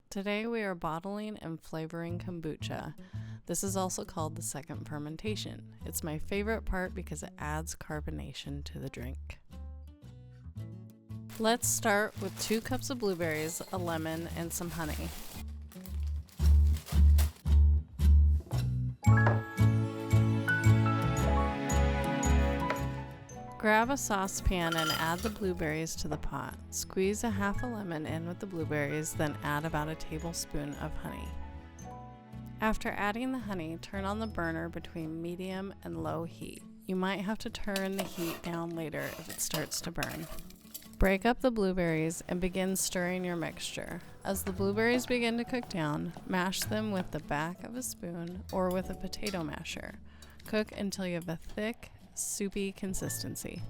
Today we are bottling and flavoring kombucha. This is also called the second fermentation. It's my favorite part because it adds carbonation to the drink. Let's start with 2 cups of blueberries, a lemon, and some honey. Grab a saucepan and add the blueberries to the pot. Squeeze a half a lemon in with the blueberries, then add about a tablespoon of honey. After adding the honey, turn on the burner between medium and low heat. You might have to turn the heat down later if it starts to burn. Break up the blueberries and begin stirring your mixture. As the blueberries begin to cook down, mash them with the back of a spoon or with a potato masher. Cook until you have a thick, soupy consistency.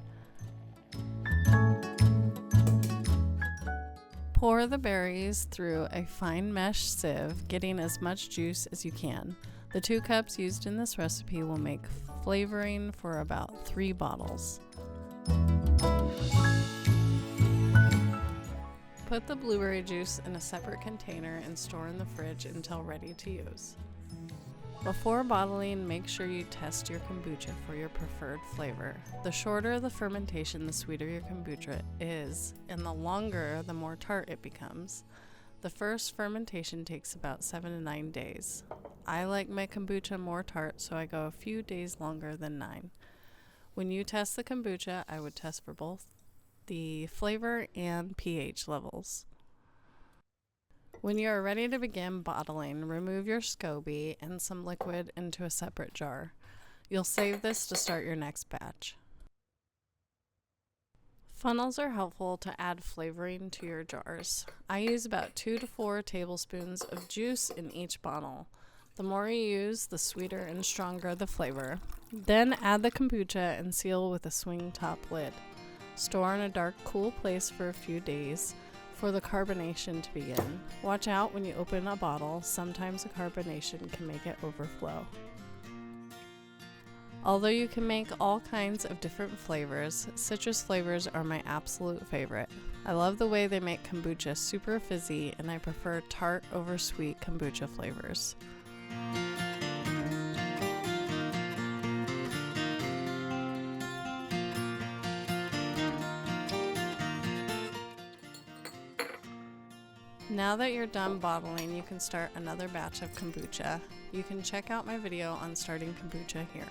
Pour the berries through a fine mesh sieve, getting as much juice as you can. The 2 cups used in this recipe will make flavoring for about 3 bottles. Put the blueberry juice in a separate container and store in the fridge until ready to use. Before bottling, make sure you test your kombucha for your preferred flavor. The shorter the fermentation, the sweeter your kombucha is, and the longer, the more tart it becomes. The first fermentation takes about 7 to 9 days. I like my kombucha more tart, so I go a few days longer than 9. When you test the kombucha, I would test for both the flavor and pH levels. When you are ready to begin bottling, remove your SCOBY and some liquid into a separate jar. You'll save this to start your next batch. Funnels are helpful to add flavoring to your jars. I use about 2 to 4 tablespoons of juice in each bottle. The more you use, the sweeter and stronger the flavor. Then add the kombucha and seal with a swing top lid. Store in a dark, cool place for a few days for the carbonation to begin. Watch out when you open a bottle. Sometimes the carbonation can make it overflow. Although you can make all kinds of different flavors, citrus flavors are my absolute favorite. I love the way they make kombucha super fizzy, and I prefer tart over sweet kombucha flavors. Now that you're done bottling, you can start another batch of kombucha. You can check out my video on starting kombucha here.